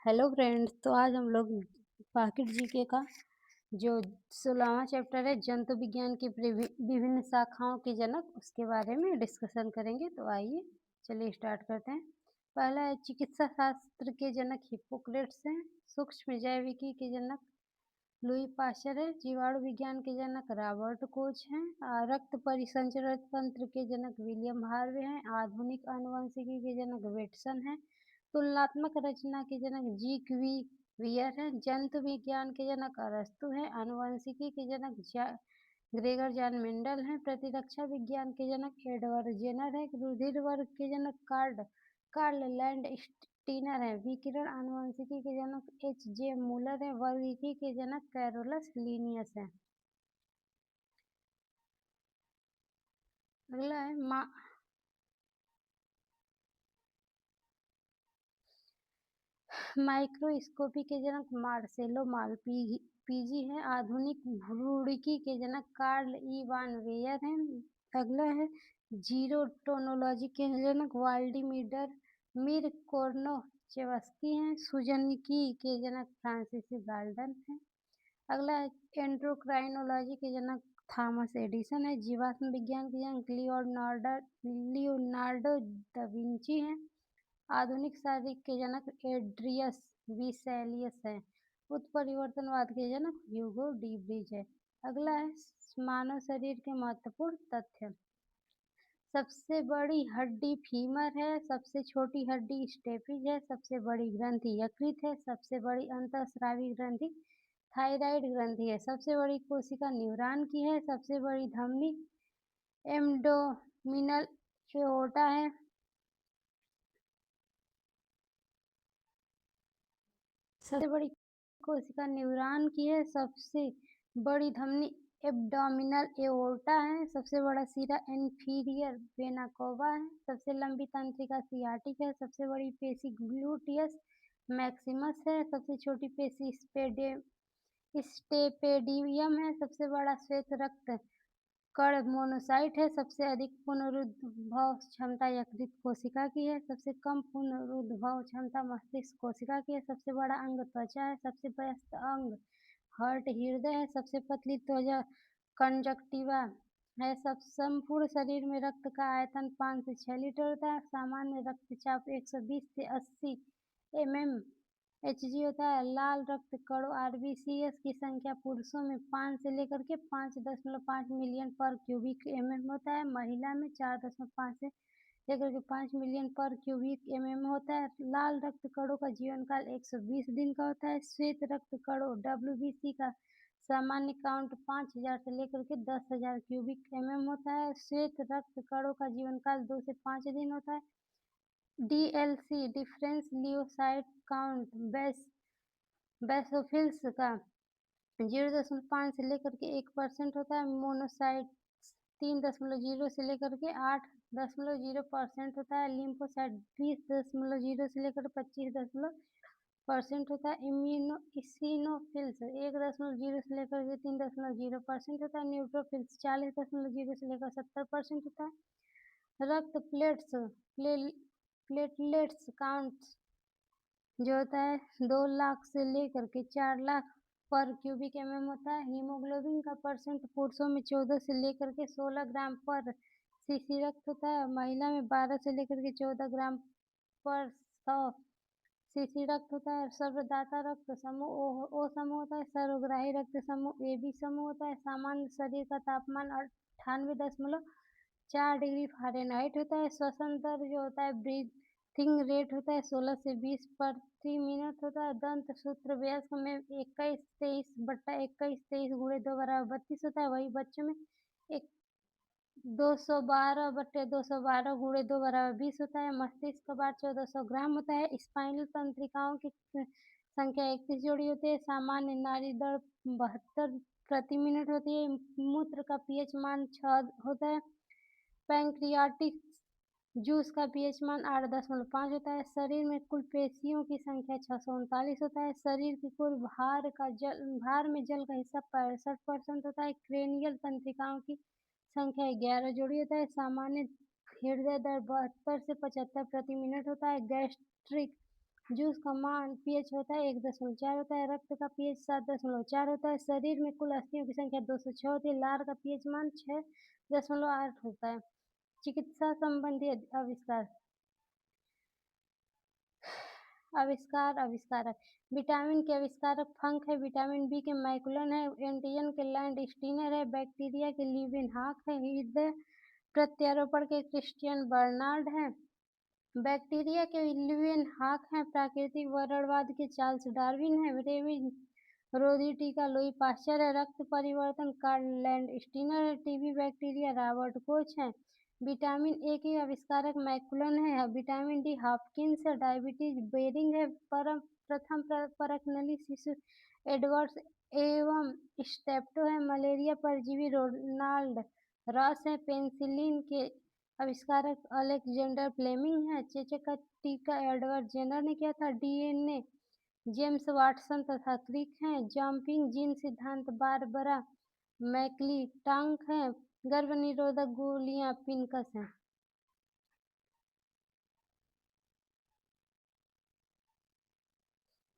Hello friends. तो आज हम लोग पाकिट जीके का जो 16वां चैप्टर है जंतु विज्ञान की विभिन्न शाखाओं के जनक उसके बारे में डिस्कशन करेंगे। तो आइए चलिए स्टार्ट करते हैं। पहला है चिकित्सा शास्त्र के जनक हिप्पोक्रेट्स हैं। सूक्ष्म जैविकी के जनक लुई पाश्चर है। जीवाणु विज्ञान के जनक रॉबर्ट कोच हैं। रक्त परिसंचरण तंत्र के जनक विलियम हार्वे हैं। आधुनिक आनुवंशिकी के जनक वेटसन हैं। तुलनात्मक रचना के जनक जी क्वी वियर हैं। जंतु विज्ञान के जनक अरस्तु हैं। आनुवंशिकी के जनक ग्रेगर जॉन मेंडल हैं। प्रतिरक्षा विज्ञान के जनक एडवर्ड जेनर है। रुधिर वर्ग के जनक कार्ल लैंड स्टीनर है। विकिरण आनुवंशिकी के जनक एच जे मूलर है। वर्गीकी के जनक कैरोलस लीनियस है। अगला है माइक्रोस्कोपी के जनक मार्सेलो मालपीजी है। आधुनिक भ्रूणिकी के जनक कार्ल ई वान वेयर हैं। अगला है जीरो टोनोलॉजी के जनक वाल्डीमीर मीर कोर्नोचेवस्की हैं। सुजनिकी के जनक फ्रांसिस गाल्टन हैं। अगला है एंडोक्राइनोलॉजी के जनक थॉमस एडिसन है। जीवाश्म विज्ञान के जनक लियोनार्डो दा विंची हैं। आधुनिक शारीरिक के जनक एड्रियस विसैलियस है। उत्परिवर्तनवाद के जनक ह्यूगो डी ब्रिज है। अगला है मानव शरीर के महत्वपूर्ण तथ्य। सबसे बड़ी हड्डी फीमर है। सबसे छोटी हड्डी स्टेपिज है। सबसे बड़ी ग्रंथि यकृत है। सबसे बड़ी अंतःस्रावी ग्रंथि थायराइड ग्रंथि है। सबसे बड़ी कोशिका न्यूरॉन की है। सबसे बड़ी धमनी एब्डोमिनल एओर्टा है। सबसे बड़ी कोशिका न्यूरॉन की है। सबसे बड़ी धमनी एब्डोमिनल एओर्टा है। सबसे बड़ा सिरा इंफीरियर वेना कोवा है। सबसे लंबी तंत्रिका सियाटिक है। सबसे बड़ी पेशी ग्लूटियस मैक्सिमस है। सबसे छोटी पेशी स्टेपेडियम है। सबसे बड़ा श्वेत रक्त कण मोनोसाइट है। सबसे अधिक पुनरुद्भव क्षमता यकृत कोशिका की है। सबसे कम पुनरुद्भव क्षमता मस्तिष्क कोशिका की है। सबसे बड़ा अंग त्वचा है। सबसे व्यस्त अंग हार्ट हृदय है। सबसे पतली त्वचा कंजक्टिवा है। सब संपूर्ण शरीर में रक्त का आयतन 5 से 6 लीटर होता है। सामान्य रक्तचाप 120 से 80 mmHg होता है। लाल रक्त कणों आरबीसीएस की संख्या पुरुषों में 5 से लेकर के 5.5 मिलियन पर क्यूबिक होता है। महिला में 4.5 से लेकर के 5 मिलियन पर क्यूबिक होता है। लाल रक्त कणों का जीवन काल 120 दिन का होता है। श्वेत रक्त कणों डब्ल्यूबीसी का सामान्य काउंट 5000 से लेकर के 10,000 क्यूबिक होता है। श्वेत रक्त कणों का जीवन काल 2 से 5 दिन होता है। डीएलसी डिफरेंस लियोसाइट काउंट बेसोफिल्स का 0.5 से लेकर के 1% होता है। मोनोसाइट 3.0 से लेकर के 8.0% होता है। लिम्फोसाइट 20.0 से लेकर 25% होता है। इसिनोफिल्स 1.0 से लेकर के 3.0% होता है। न्यूट्रोफिल्स 40.0 से लेकर 70% होता है। रक्त प्लेटलेट्स काउंट जो होता है 2 लाख से लेकर के 4 लाख पर क्यूबिक होता है। हीमोग्लोबिन का परसेंट पुरुषों में 14 से लेकर के 16 ग्राम पर सीसी रक्त होता है। महिला में 12 से लेकर के 14 ग्राम पर 100 सीसी रक्त होता है। सर्वदाता रक्त समूह ओ समूह होता है। सर्वग्राही रक्त समूह ए बी समूह होता है। सामान्य शरीर का तापमान 98.4 डिग्री फ़ारेनहाइट होता है। श्वसन दर जो होता है ब्रीथिंग रेट होता है 16 से 20 प्रति मिनट होता है। दंत सूत्र वयस्क में 21-23/21 गुणे 2 बराबर 32 होता है। वही बच्चों में 212/212 गुणे 2 बराबर 20 होता है। मस्तिष्क का भार 1400 ग्राम होता है। स्पाइनल तंत्रिकाओं की संख्या 31 जोड़ी होती है। सामान्य नाड़ी दर 72 प्रति मिनट होती है। मूत्र का पीएच मान 6 होता है। पैंक्रियाटिक जूस का पीएच मान 8.5 होता है। शरीर में कुल पेशियों की संख्या 639 होता है। शरीर के कुल भार में जल का हिस्सा 65% होता है। क्रेनियल तंत्रिकाओं की संख्या 11 जोड़ी होता है। सामान्य हृदय दर 72 से 75 प्रति मिनट होता है। गैस्ट्रिक जूस का मान पीएच होता है 1.4 होता है, रक्त का पीएच 7.4 होता है, शरीर में कुल अस्थियों की संख्या 206 होती है, लार का पीएच मान 6.8 होता है। चिकित्सा संबंधी आविष्कार आविष्कारक विटामिन के आविष्कारक फंक है, विटामिन बी के मैकुलन है, एंटीजन के लैंड स्टीनर है, बैक्टीरिया के लीविन हाक है, हृदय प्रत्यारोपण के क्रिस्टियन बर्नार्ड है, बैक्टीरिया के लिविन हाक हैं, प्राकृतिक वर्णवाद के चार्ल्स डार्विन है, रेविन रोदिटी का लुई पाश्चर है, रक्त परिवर्तन कार्ल लैंड स्टीनर है, टीबी बैक्टीरिया रॉबर्ट कोच है, विटामिन ए के आविष्कारक मैकुलन है, विटामिन डी हॉपकिंस है, डायबिटीज बेरिंग है, प्रथम परखनली शिशु एडवर्ड्स एवं स्टेप्टो है, मलेरिया परजीवी रोनाल्ड रॉस है, पेनिसिलिन के आविष्कारक अलेक्जेंडर फ्लेमिंग है, चेचक का टीका एडवर्ड जेनर ने किया था, डीएनए जेम्स वाटसन तथा क्रिक हैं, जंपिंग जीन सिद्धांत बारबरा मैक्लिंटॉक हैं, गर्भनिरोधक गोलियां पिनकस हैं।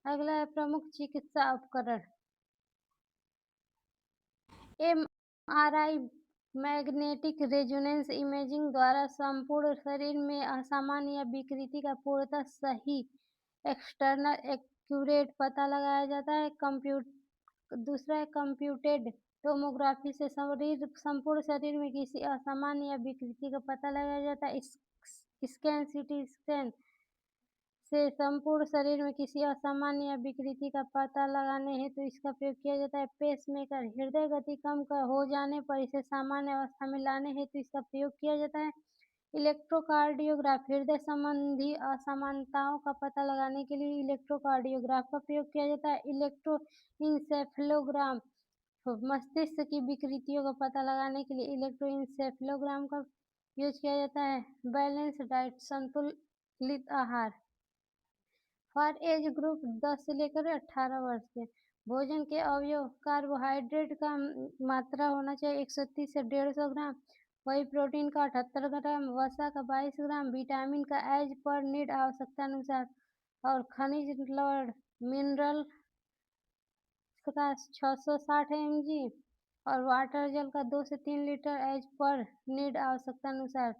अगला है प्रमुख चिकित्सा उपकरण। एमआरआई मैग्नेटिक रेजोनेंस इमेजिंग द्वारा संपूर्ण शरीर में असामान्य या विकृति का पूर्णतः सही एक्सटर्नल एक्यूरेट पता लगाया जाता है। दूसरा है कंप्यूटेड टोमोग्राफी से संपूर्ण शरीर में किसी असामान्य या विकृति का पता लगाया जाता है। स्कैन सीटी स्कैन से संपूर्ण शरीर में किसी असामान्य या विकृति का पता लगाने हेतु इसका प्रयोग किया जाता है। पेसमेकर हृदय गति कम हो जाने पर इसे सामान्य अवस्था में लाने हेतु इसका प्रयोग किया जाता है। इलेक्ट्रोकार्डियोग्राफ हृदय संबंधी असमानताओं का पता लगाने के लिए इलेक्ट्रोकार्डियोग्राफ का प्रयोग किया जाता है। इलेक्ट्रोइंसेफेलोग्राम मस्तिष्क की विकृतियों का पता लगाने के लिए इलेक्ट्रोइंसेफेलोग्राम का यूज किया जाता है। बैलेंस डाइट संतुलित आहार फॉर एज ग्रुप 10 से लेकर 18 वर्ष के भोजन के अवयव कार्बोहाइड्रेट का मात्रा होना चाहिए 130 से 150 ग्राम, वही प्रोटीन का 78 ग्राम, वसा का 22 ग्राम, विटामिन का एज पर नीड आवश्यकता अनुसार और खनिज लवण मिनरल का 660 mg और वाटर जल का 2 से 3 लीटर एज पर नीड आवश्यकता अनुसार।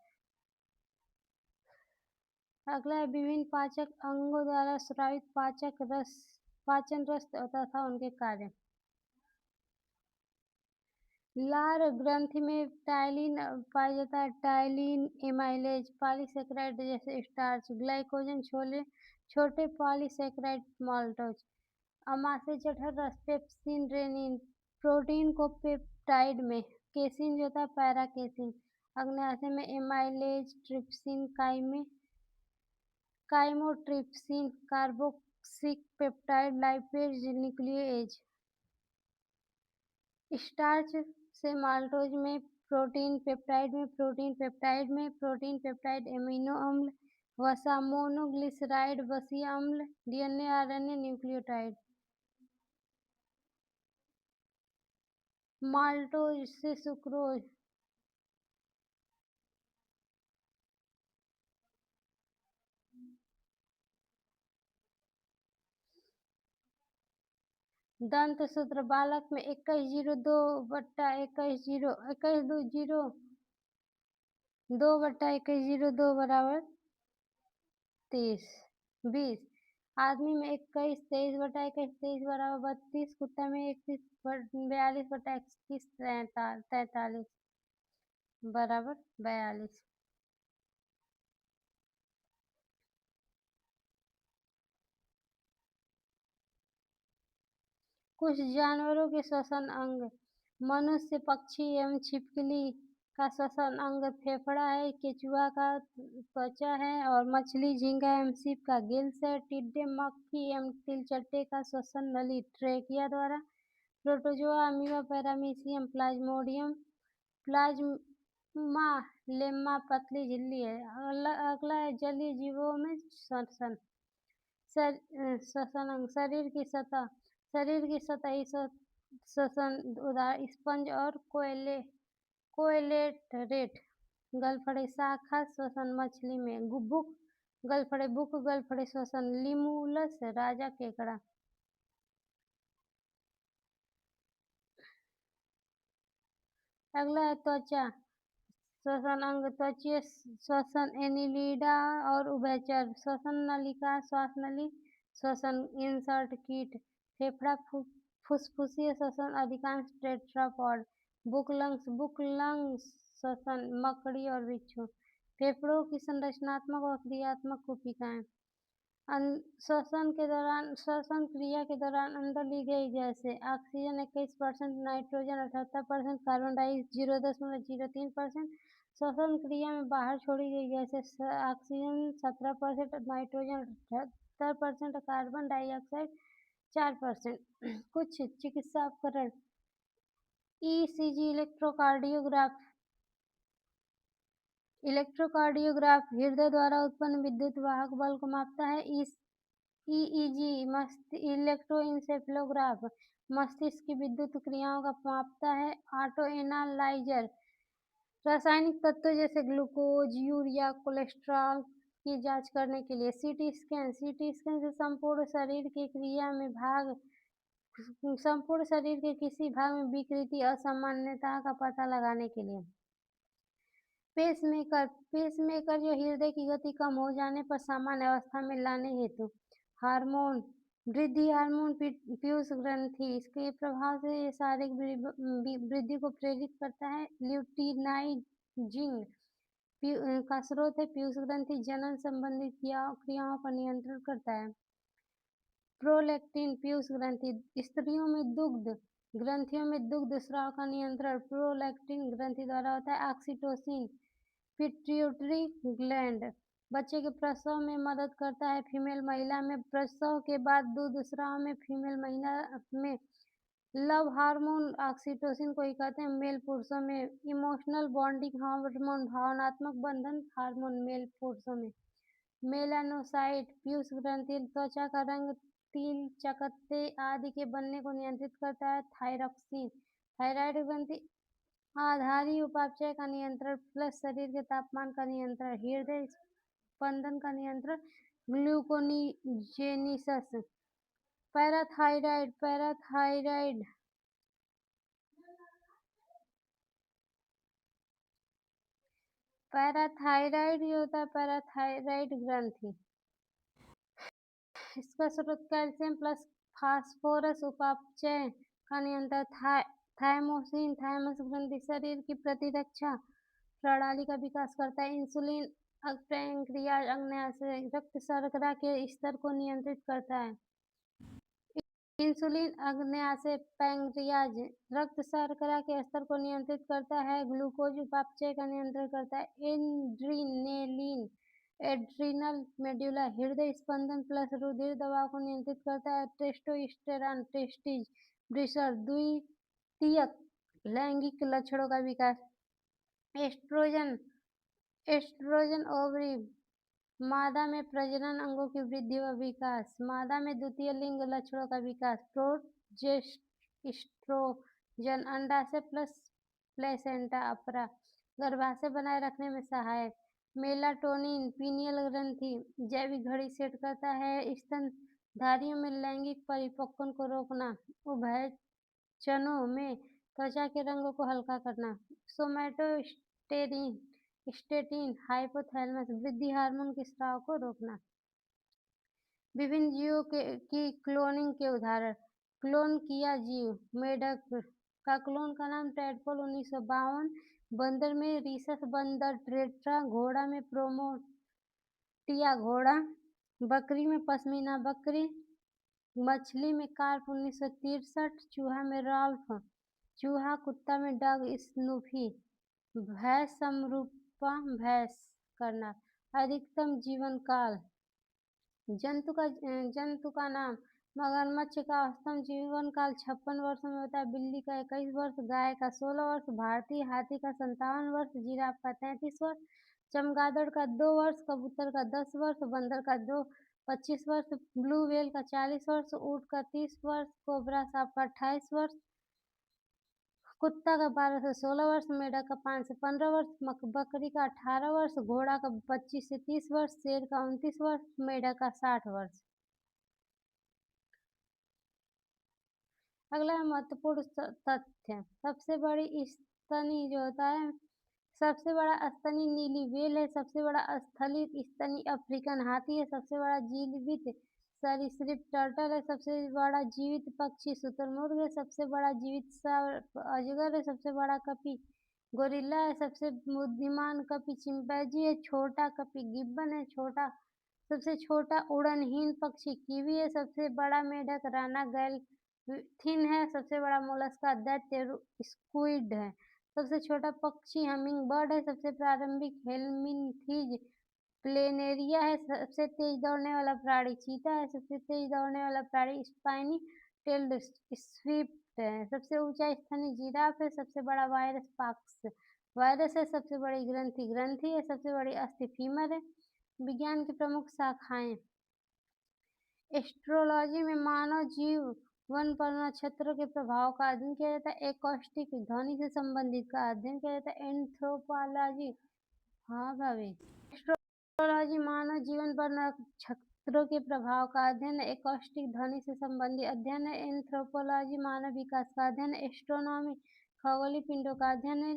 अगला है विभिन्न पाचक अंगों द्वारा स्रावित पाचन रस तथा उनके कार्य। लार ग्रंथि में टाइलिन पाया जाता है। टाइलिन एमाइलेज पॉलीसेकेराइड जैसे स्टार्च, ग्लाइकोजन छोटे पॉलीसेकेराइड माल्टोज, अमाशय जठर रस पेप्सिन रेनिन, प्रोटीन को पेप्टाइड में, केसिन जो था पैरा केसिन, अग्नाशय में amylase trypsin chymotrypsin carboxy peptide lipase nuclease. Starch से माल्टोज में, प्रोटीन पेप्टाइड में, प्रोटीन पेप्टाइड में, प्रोटीन पेप्टाइड एमिनो अम्ल, वसा मोनोग्लिसराइड वसीय अम्ल, डीएनए आरएनए न्यूक्लियोटाइड। माल्टोज से सुक्रोज दंत सूत्र बालक में 21/2 बराबर 30 20। आदमी में 21/23 बराबर 32, कुत्ता में 41/41 43 बराबर 42। कुछ जानवरों के श्वसन अंग। मनुष्य, पक्षी एवं छिपकली का श्वसन अंग फेफड़ा है, केचुआ का त्वचा है और मछली, झींगा एवं सीप का गिल्स है। टिड्डे, मक्खी एवं तिलचट्टे का श्वसन नली ट्रेकिया द्वारा। Protozoa, amoeba, paramecium, Plasmodium, plasma lemma पतली झिल्ली है। अगला है जलीय जीवों में श्वसन अंग। शरीर की सतही श्वसन उदाहरण स्पंज और कोएलेटरेट। गलफड़े शाखा श्वसन मछली में। गलफड़े बुक, गलफड़े श्वसन, लिमुलस राजा केकड़ा। अगला है त्वचा श्वसन अंग, त्वचीय श्वसन एनिलिडा और उभयचर, श्वसन नलिका, श्वास नली, श्वसन इंसर्ट कीट, फेफड़ा, फुसफुसीय श्वसन अधिकांश टेट्रापॉड, बुक लंग्स श्वसन मकड़ी और बिच्छू। फेफड़ों की संरचनात्मक और क्रियात्मक कोशिकाएं। श्वसन क्रिया के दौरान अंदर ली गई गैसें ऑक्सीजन 21%, नाइट्रोजन 78%, कार्बन डाइऑक्साइड 0.03%। श्वसन क्रिया में बाहर छोड़ी गई गैसें ऑक्सीजन 17%, नाइट्रोजन 78%, कार्बन डाइऑक्साइड 4%। कुछ चिकित्सा उपकरण ईसीजी इलेक्ट्रोकार्डियोग्राफ हृदय द्वारा उत्पन्न विद्युत वाहक बल को मापता है। ईईजी इलेक्ट्रोइंसेफेलोग्राफ मस्तिष्क की विद्युत क्रियाओं का मापता है। ऑटो एनालाइजर रासायनिक तत्वों जैसे ग्लूकोज, यूरिया, कोलेस्ट्रॉल की जांच करने के लिए। सीटी स्कैन से संपूर्ण शरीर के किसी भाग में विकृति असामान्यता का पता लगाने के लिए। पेसमेकर जो हृदय की गति कम हो जाने पर सामान्य अवस्था में लाने हेतु। हार्मोन वृद्धि हार्मोन पीयूष ग्रंथि, इसके प्रभाव से ये शारीरिक वृद्धि को प्रेरित करता है। ल्यूटिनाइजिंग का स्रोत है। पीयूष ग्रंथि जनन संबंधी क्रियाओं पर नियंत्रण करता है। प्रोलैक्टिन पीयूष ग्रंथि स्त्रियों में ग्रंथियों में दुग्ध स्राव का नियंत्रण प्रोलैक्टिन ग्रंथि द्वारा होता है। ऑक्सीटोसिन पिट्यूटरी ग्लैंड बच्चे के प्रसव में मदद करता है। फीमेल महिला में प्रसव के बाद दूध स्राव में फीमेल महिला में लव हार्मोन ऑक्सीटोसिन को ही कहते हैं। मेल पुरुषों में इमोशनल बॉन्डिंग हार्मोन भावनात्मक बंधन हार्मोन मेल पुरुषों में। मेलानोसाइट पीयूष ग्रंथि त्वचा का रंग, तिल, चकत्ते आदि के बनने को नियंत्रित करता है। थायरॉक्सिन थायराइड ग्रंथि आधारी उपापचय का नियंत्रण प्लस शरीर के तापमान का नियंत्रण, हृदय स्पंदन का नियंत्रण। ग्लूकोनिजेनिसस पैराथायराइड जो होता है पैराथायराइड ग्रंथि, इसका स्रोत कैल्शियम प्लस फास्फोरस उपापचय का नियंत्रण। थायमोस ग्रंथि शरीर की प्रतिरक्षा प्रणाली का विकास करता है। इंसुलिन पैंक्रियाज अग्न्याशय रक्त शर्करा के स्तर को नियंत्रित करता है। इंसुलिन अग्न्याशय पैंक्रियाज रक्त शर्करा के स्तर को नियंत्रित करता है। ग्लूकोज उपापचय का नियंत्रण करता है। एड्रीनल मेडुला हृदय स्पंदन प्लस रुधिर दबाव को नियंत्रित करता है। टेस्टोस्टेरोन टेस्टिज ब्रिसर द्वितीयक लैंगिक लक्षणों का विकास। एस्ट्रोजन ओवरी मादा में प्रजनन अंगों की वृद्धि व विकास। मादा में द्वितीय लिंग लक्षणों का विकास। प्रोजेस्टेरोन अंडाशय प्लस प्लेसेंटा अपरा गर्भाशय बनाए रखने में सहायक। मेलाटोनिन पीनियल ग्रंथि जैविक घड़ी सेट करता है। स्तनधारियों में लैंगिक परिपक्वन को रोकना। उभयचरों में त्वचा के रंगों को हल्का करना। सोमैटोस्टेटिन हाइपोथैलेमस वृद्धि हार्मोन के स्राव को रोकना। विभिन्न जीवों की क्लोनिंग के उदाहरण। क्लोन किया जीव मेढक का क्लोन का नाम टैडपोल 1952, बंदर में रीसस बंदर, टेट्रा घोड़ा में प्रोमेटिया घोड़ा, बकरी में पश्मीना बकरी, मछली में कार्प 1963, चूहा में राल्फ चूहा, कुत्ता में डग स्नूफी, भैंस समरूपा भैंस करना। अधिकतम जीवन काल। जंतु का नाम। मगरमच्छ का औसतन जीवन काल 56 वर्षों में होता है। बिल्ली का 21 वर्ष, गाय का 16 वर्ष, भारतीय हाथी का 57 वर्ष, जिराफ का 33 वर्ष, चमगादड़ का 2 वर्ष, कबूतर का 10 वर्ष, बंदर का 25 वर्ष, ब्लू व्हेल का 40 वर्ष, ऊँट का 30 वर्ष, कोबरा सांप का 28 वर्ष, कुत्ता का 12 से 16 वर्ष, मेंढक का 5 से 15 वर्ष, बकरी का 18 वर्ष, घोड़ा का 25 से 30 वर्ष, शेर का 29 वर्ष, मेंढक का 60 वर्ष। अगला है महत्वपूर्ण तथ्य। सबसे बड़ी स्तनी जो होता है, सबसे बड़ा स्तनी नीली व्हेल है, सबसे बड़ा स्थलित स्तनी अफ्रीकन हाथी है, सबसे बड़ा जीवित सरीसृप टर्टल है, सबसे बड़ा जीवित पक्षी शुतुरमुर्ग है, सबसे बड़ा जीवित सर्प अजगर है, सबसे बड़ा कपि गोरिल्ला है, सबसे बुद्धिमान कपि चिंपैंजी है, छोटा कपि गिब्बन है, सबसे छोटा उड़नहीन पक्षी कीवी है, सबसे बड़ा मेढक राना गैलफिन है, सबसे बड़ा मोलस्का दैत्य स्क्विड है, सबसे छोटा पक्षी हमिंग बर्ड है, सबसे प्रारंभिक हेलमिनथीज प्लेनेरिया है, सबसे तेज दौड़ने वाला प्राणी चीता है, सबसे तेज दौड़ने वाला प्राणी स्पाइनी टेल्ड स्विफ्ट है, सबसे ऊंचा स्तनी जिराफ है, सबसे बड़ा वायरस पॉक्स वायरस है, सबसे बड़ी ग्रंथि ग्रंथि है, सबसे बड़ी अस्थि फीमर है। विज्ञान की प्रमुख शाखाएं। एस्ट्रोलॉजी में मानव जीवन पर नक्षत्रों के प्रभाव का अध्ययन किया जाता है। एकॉस्टिक ध्वनि से संबंधित का अध्ययन किया जाता है। एंथ्रोपोलॉजी, हाँ भाभी, एस्ट्रोलॉजी मानव जीवन पर नक्षत्रों के प्रभाव का अध्ययन है। एकॉस्टिक ध्वनि से संबंधित अध्ययन है। एंथ्रोपोलॉजी मानव विकास का अध्ययन है। एस्ट्रोनॉमी खगोलीय पिंडों का अध्ययन है।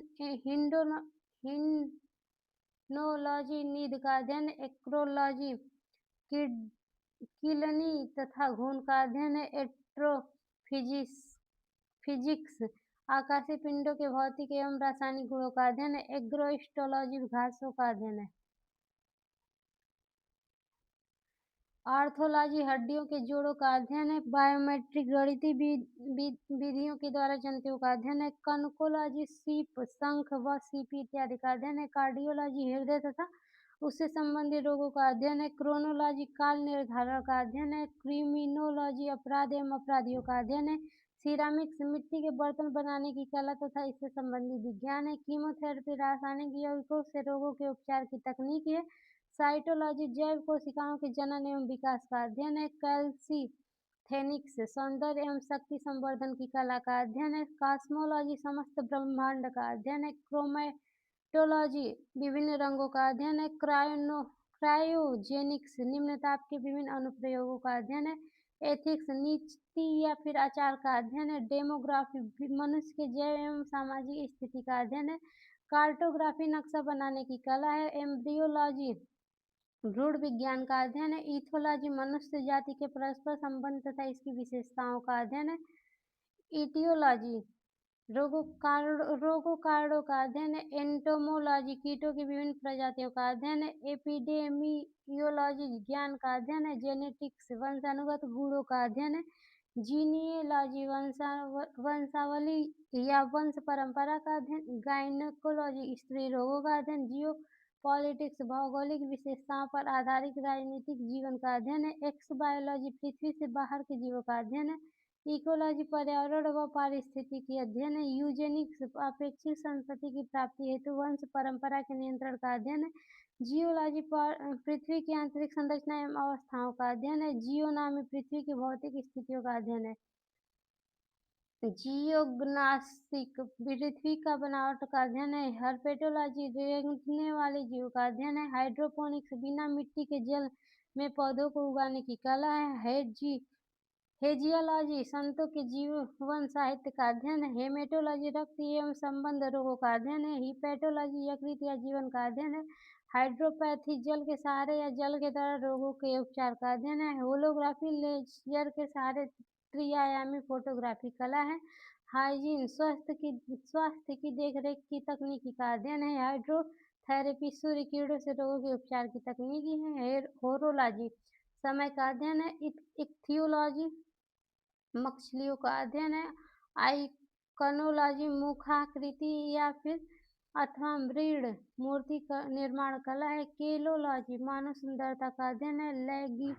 हिंडोलॉजी नींद का अध्ययन है। एक्रोलॉजी किलनी तथा घून का अध्ययन है। एस्ट्रोफिजिक्स आकाशीय पिंडों के भौतिक एवं रासायनिक गुणों का अध्ययन है। एग्रोस्टोलॉजी घासों का अध्ययन है। आर्थोलॉजी हड्डियों के जोड़ों का अध्ययन है। बायोमेट्रिक गणितीय विधियों के द्वारा जंतुओं का अध्ययन है। कनकोलॉजी सीप, शंख व सीपी इत्यादि का अध्ययन है। कार्डियोलॉजी हृदय तथा उससे संबंधित रोगों का अध्ययन है। क्रोनोलॉजी काल निर्धारण का अध्ययन है। क्रिमिनोलॉजी अपराध एवं अपराधियों का अध्ययन है। सिरामिक्स मिट्टी के बर्तन बनाने की कला तथा इससे संबंधित विज्ञान है। कीमोथेरेपी रासायनिक यौगिकों से रोगों के उपचार की तकनीक है। साइटोलॉजी जैव कोशिकाओं के जनन एवं विकास का अध्ययन है। कैल्सीथेनिक्स सौंदर्य एवं शक्ति संवर्धन की कला का अध्ययन है। कॉस्मोलॉजी समस्त ब्रह्मांड का अध्ययन है। क्रोमैटोलॉजी विभिन्न रंगों का अध्ययन है। क्रायोजेनिक्स निम्न ताप के विभिन्न अनुप्रयोगों का अध्ययन है। एथिक्स नीति या फिर आचार का अध्ययन है। डेमोग्राफी मनुष्य के जैव एवं सामाजिक स्थिति का अध्ययन है। कार्टोग्राफी नक्शा बनाने की कला है। एम्ब्रियोलॉजी भ्रूण विज्ञान का अध्ययन है। इथोलॉजी मनुष्य जाति के परस्पर संबंध तथा इसकी विशेषताओं का अध्ययन है। इटियोलॉजी रोगों कारणों का अध्ययन है। एंटोमोलॉजी कीटों की विभिन्न प्रजातियों का अध्ययन है। एपिडेमियोलॉजी ज्ञान का अध्ययन है। जेनेटिक्स वंशानुगत गुणों का अध्ययन है। जीनियोलॉजी वंशावली या वंश परंपरा का अध्ययन। गायनेकोलॉजी स्त्री रोगों का अध्ययन। जियो पॉलिटिक्स भौगोलिक विशेषताओं पर आधारित राजनीतिक जीवन का अध्ययन है। एक्स बायोलॉजी पृथ्वी से बाहर के जीवों का अध्ययन है। इकोलॉजी पर्यावरण व पारिस्थितिकी अध्ययन है। यूजेनिक्स अपेक्षित संतति की प्राप्ति हेतु वंश परंपरा के नियंत्रण का अध्ययन है। जियोलॉजी पृथ्वी की आंतरिक संरचना एवं अवस्थाओं का अध्ययन है। जियोनॉमी पृथ्वी की भौतिक स्थितियों का अध्ययन है। जियोग्नास्टिक पृथ्वी का बनावट का अध्ययन है। हर्पेटोलॉजी रेंगने वाले जीवों का अध्ययन है। हाइड्रोपोनिक्स बिना मिट्टी के जल में पौधों को उगाने की कला है। हेजियोलॉजी संतों के जीवन साहित्य का अध्ययन है। हेमेटोलॉजी रक्त एवं संबंध रोगों का अध्ययन है। हिपेटोलॉजी यकृत या जीवन का अध्ययन है। हाइड्रोपैथी जल के सहारे या जल के द्वारा रोगों के उपचार का अध्ययन है। होलोग्राफी लेजर के सहारे त्रिआयामी फोटोग्राफी कला है। हाइजीन स्वास्थ्य की देखरेख की तकनीकी का अध्ययन है। हाइड्रोथेरेपी सूर्य किरणों से रोगों के उपचार की तकनीकी है। होरोलॉजी समय का अध्ययन है। इक्थियोलॉजी मछलियों का अध्ययन है। आइकनोलॉजी मुखाकृति या फिर अथवा मृण मूर्ति का निर्माण कला है। केलोलॉजी मानव सुंदरता का अध्ययन है।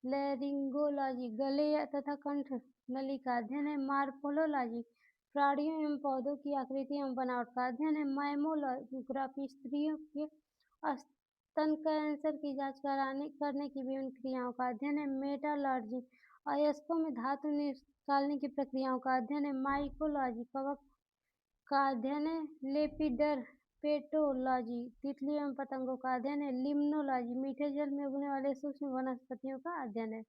लैरिंगोलॉजी गले तथा कंठ नली का अध्ययन है। मार्फोलॉजी प्राणियों एवं पौधों की आकृति एवं बनावट का अध्ययन है। मैमोग्राफी स्त्रियों के स्तन कैंसर की जांच करने की विभिन्न क्रियाओं का अध्ययन है। मेटालॉजी अयस्कों में धातु निकालने की प्रक्रियाओं का अध्ययन है। माइकोलॉजी कवक का अध्ययन है लेपिडर पेटोलॉजी, तितली एवं पतंगों का अध्ययन है लिम्नोलॉजी, मीठे जल में उगने वाले सूक्ष्म वनस्पतियों का अध्ययन है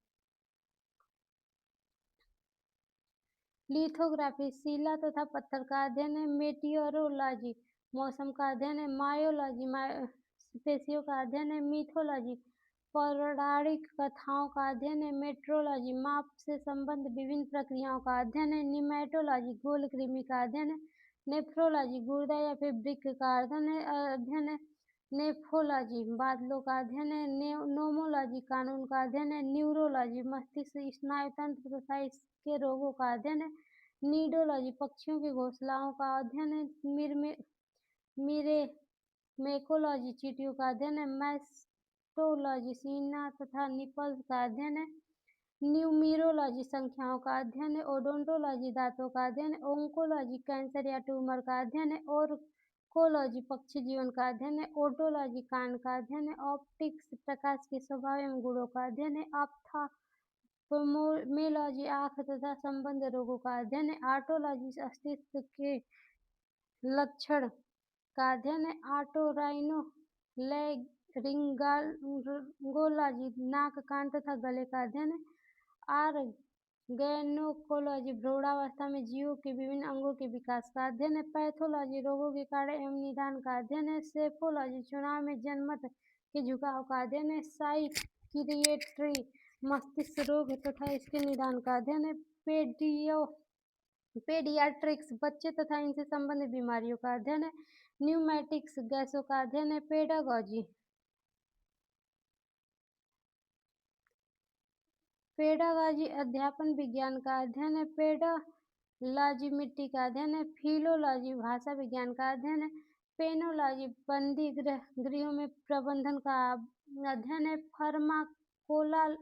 लिथोग्राफी, शिला तथा पत्थर का अध्ययन है मेटियोरोलॉजी, मौसम का अध्ययन है मायोलॉजी, स्पेसियों का अध्ययन है मिथोलॉजी, पौराणिक कथाओं का अध्ययन है मेट्रोलॉजी, माप से संबंध विभिन्न प्रक्रियाओं का अध्ययन है निमेटोलॉजी, गोल कृमि का अध्ययन है नेफ्रोलॉजी, गुर्दा या फिर वृक्क का अध्ययन है नेफ्रोलॉजी, बादलों का अध्ययन है नोमोलॉजी, कानून का अध्ययन है न्यूरोलॉजी, मस्तिष्क स्नायु तंत्र तथा इसके रोगों का अध्ययन है नीडोलॉजी, पक्षियों की घोंसलाओं का अध्ययन है मिरे मेकोलॉजी, चींटियों का अध्ययन है मैस्टोलॉजी, सीना तथा निपल्स का अध्ययन है न्यूमीरोलॉजी, संख्याओं का अध्ययन है ओडोंटोलॉजी, दांतों का अध्ययन है ओंकोलॉजी, कैंसर या ट्यूमर का अध्ययन है और कोलॉजी, पक्षी जीवन का अध्ययन है ओटोलॉजी, कान का अध्ययन है ऑप्टिक्स, प्रकाश के स्वभाव एवं गुणों का अध्ययन है ऑप्थाल्मोलॉजी, आँख तथा संबंध रोगों का अध्ययन है आर्टोलॉजी, अस्तित्व के लक्षण का अध्ययन है ऑटोराइनो रिंगोलॉजी, नाक, कान तथा गले का अध्ययन है ऑर्गेनोकोलॉजी, भ्रूणावस्था में जीवों के विभिन्न अंगों के विकास का अध्ययन है पैथोलॉजी, रोगों के कारण एवं निदान का अध्ययन है सेफोलॉजी, चुनाव में जनमत के झुकाव का अध्ययन है साइकियाट्री, मस्तिष्क रोग तथा इसके निदान का अध्ययन है पेडियाट्रिक्स, बच्चे तथा इनसे संबंधित बीमारियों का अध्ययन है न्यूमैटिक्स, गैसों का अध्ययन है पेडागॉजी, अध्यापन विज्ञान का अध्ययन है पेडोलॉजी, मिट्टी का अध्ययन है फिलोलॉजी, भाषा विज्ञान का अध्ययन है पेनोलॉजी, बंदी गृहों में प्रबंधन का अध्ययन है फार्माकोलॉजी,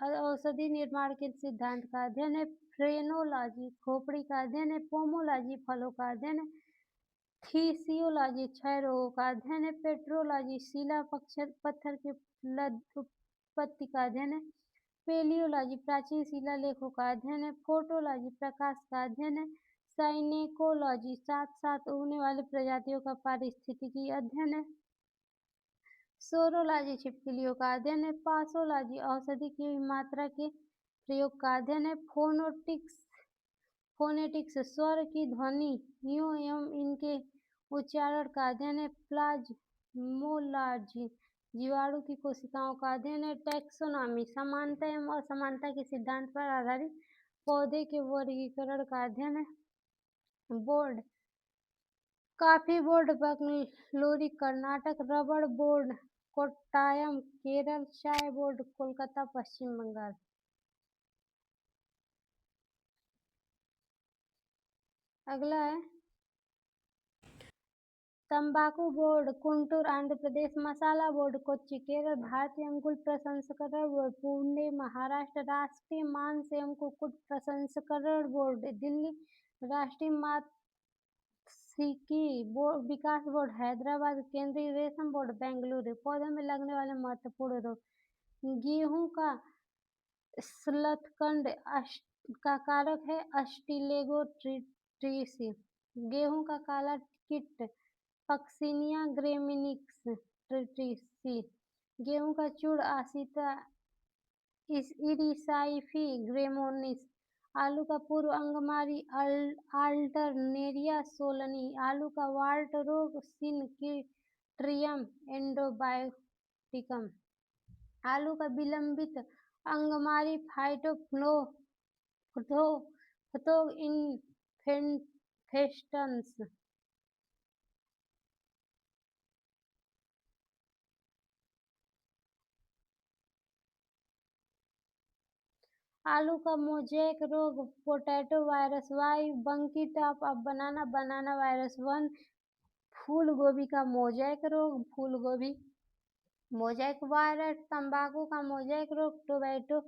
औषधि निर्माण के सिद्धांत का अध्ययन है फ्रेनोलॉजी, खोपड़ी का अध्ययन है पोमोलॉजी, फलों का अध्ययन है थीसियोलॉजी, क्षय रोगों का अध्ययन है पेट्रोलॉजी, शिला पत्थर के उत्पत्ति का अध्ययन है पेलियोलॉजी, प्राचीन शिलालेखों का अध्ययन है फोटोलॉजी, प्रकाश का अध्ययन है साइनेकोलॉजी, साथ साथ उगने वाली प्रजातियों का पारिस्थितिकी अध्ययन है सोरोलॉजी, छिपकलियों का अध्ययन है पासोलॉजी, औषधि की मात्रा के प्रयोग का अध्ययन है फोनेटिक्स, स्वर की ध्वनियों एवं इनके उच्चारण का अध्ययन है प्लाज्मोलॉजी, जीवाणु की कोशिकाओं का अध्ययन है टैक्सोनॉमी, समानता एवं असमानता के सिद्धांत पर आधारित पौधे के वर्गीकरण का अध्ययन है board, coffee board Bengaluru Karnataka, रबड़ बोर्ड कोट्टायम केरल, चाय बोर्ड कोलकाता पश्चिम बंगाल। अगला है तंबाकू बोर्ड कुंटूर आंध्र प्रदेश, मसाला बोर्ड कोच्चि केरल, भारतीय अंगूर प्रसंस्करण बोर्ड पुणे महाराष्ट्र, राष्ट्रीय मांस एवं कुक्कुट प्रसंस्करण बोर्ड दिल्ली, राष्ट्रीय मात्स्यिकी विकास बोर्ड हैदराबाद, केंद्रीय रेशम बोर्ड बेंगलुरु। पौधे में लगने वाले महत्वपूर्ण रोग, गेहूं का स्लथकंड का कारक है अस्टिलेगोट्रिटिस, गेहूं का काला कीट पक्सिनिया ग्रेमिनिक्स ट्रिटिसी, गेहूं का चूड़ आसिता इरिसाइफी ग्रेमोनिस, आलू का पूर्व अंगमारी अल्टरनेरिया सोलनी, आलू का वाल्ट रोग सिनक्रीटियम एंडोबायोटिकम, आलू का विलंबित अंगमारी फाइटोप्थोग इन्फेस्टन्स, आलू का मोजैक रोग पोटैटो वायरस वाई, बंकी टॉप ऑफ बनाना वायरस 1, फूल गोभी का मोजैक रोग फूल गोभी मोजैक वायरस, तंबाकू का मोजैक रोग टोबैटो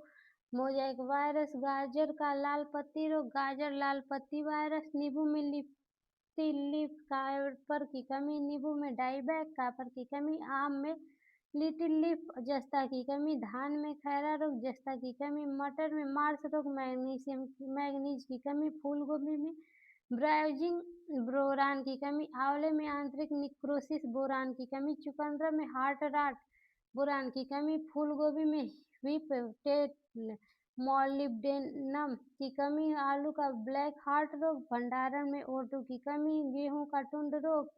मोजैक वायरस, गाजर का लाल पत्ती रोग गाजर लाल पत्ती वायरस, नींबू में लिप्टी लीफ कॉपर की कमी, नींबू में डाइबैक कॉपर की कमी, आम में लिटिल लीफ जस्ता की कमी, धान में खैरा रोग जस्ता की कमी, मटर में मार्स रोग मैग्नीज की कमी, फूल गोभी में ब्राउजिंग बोरान की कमी, आंवले में आंतरिक निक्रोसिस बोरान की कमी, चुकंदर में हार्ट राट बोरान की कमी, फूल गोभी में व्हीप मॉलिब्डेनम की कमी, आलू का ब्लैक हार्ट रोग, भंडारण में O2 की कमी, गेहूं का टुंड रोग,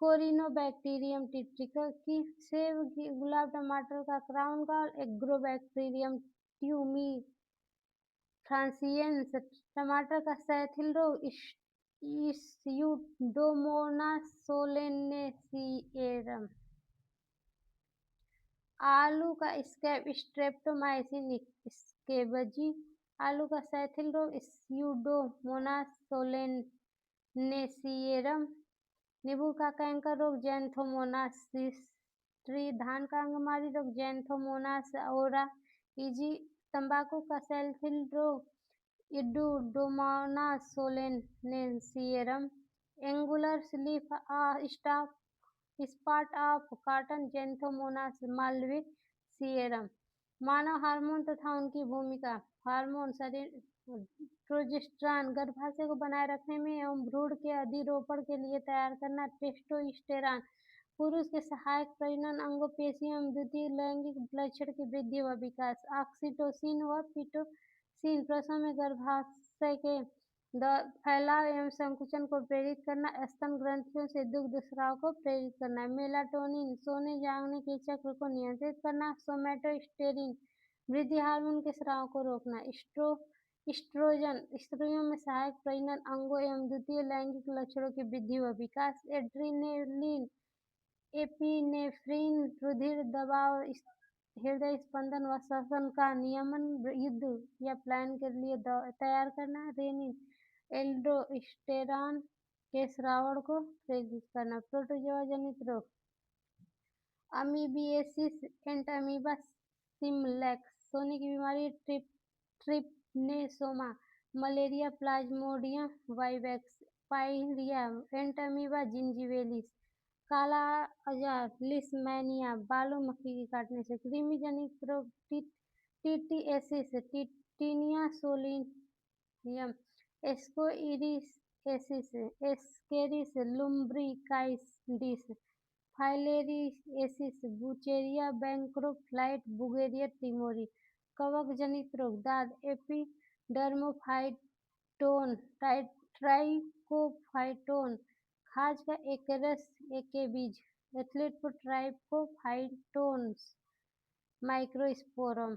कोरिनोबैक्टीरियम टिट्रिका की, सेब की, गुलाब टमाटर का क्राउन गॉल, एग्रोबैक्टीरियम ट्यूमी फ्रांसिएंस, टमाटर का सैथिल रोग, स्यूडोमोनास सोलेनेसिएरम, आलू का स्कैब स्ट्रेप्टोमाइसिन स्केबजी, आलू का सैथिल रोग, स्यूडोमोनास सोलेनेसिएरम, नींबू का कैंकर रोग, जैंथोमोनास सिस्ट्री, धान का अंगमारी रोग, जैंथोमोनास ओरा इजी, तंबाकू का सैथिल रोग, इडुडोमोनास सोलेनेसिएरम, angular leaf spot of cotton, जैंथोमोनास मालवेसिएरम। मानव हार्मोन तथा उनकी भूमिका। हार्मोन शरीर प्रोजेस्टेरॉन गर्भाशय को बनाए रखने में एवं भ्रूण के अधिरोपण के लिए तैयार करना। टेस्टोस्टेरॉन पुरुष के सहायक प्रजनन अंगों, पेशियों एवं द्वितीय लैंगिक लक्षण की वृद्धि व विकास। ऑक्सीटोसिन व पिटोसिन प्रसव में गर्भाशय के फैलाव एवं संकुचन को प्रेरित करना। स्तन ग्रंथियों से दुग्ध स्राव को प्रेरित करना। मेलाटोनिन सोने जागने के चक्र को नियंत्रित करना। सोमैटोस्टेरिन वृद्धि हार्मोन के स्राव को रोकना। इस्ट्रोजन स्त्रियों में सहायक प्रजनन अंगों एवं द्वितीय लैंगिक लक्षणों की वृद्धि व विकास। एड्रेनलिन एपिनेफ्रिन रुधिर दबाव, हृदय स्पंदन व श्वसन का नियमन, युद्ध या प्लान के लिए तैयार करना। रेनिन एल्डोस्टेरॉन के स्रावण को प्रेरित करना। प्रोटोजोआ जनित रोग। अमीबिएसिस, एंटामीबा सिम्प्लेक्स, सोने की बीमारी, trypanosoma, malaria, plasmodium vivax, pyorrhoea, entamoeba gingivalis, kala azar, लिस्मैनिया, बालू मक्खी के काटने से। कृमि जनित रोग, टीटीएसिस, टीटिनिया सोलिनियम, एस्कोइरिएसिस, एस्केरिस लुम्ब्रिकाइडिस, फाइलेरिएसिस, बुचेरिया बैंक्रोफ्लाइट, बुगेरिया टिमोरी। कवक जनित रोग, दाद, एपिडर्मोफाइटोन, ट्राइकोफाइटोन, खाज का एकरस एकेबीज, एथलीट ट्राइकोफाइटोन्स, माइक्रोस्पोरम।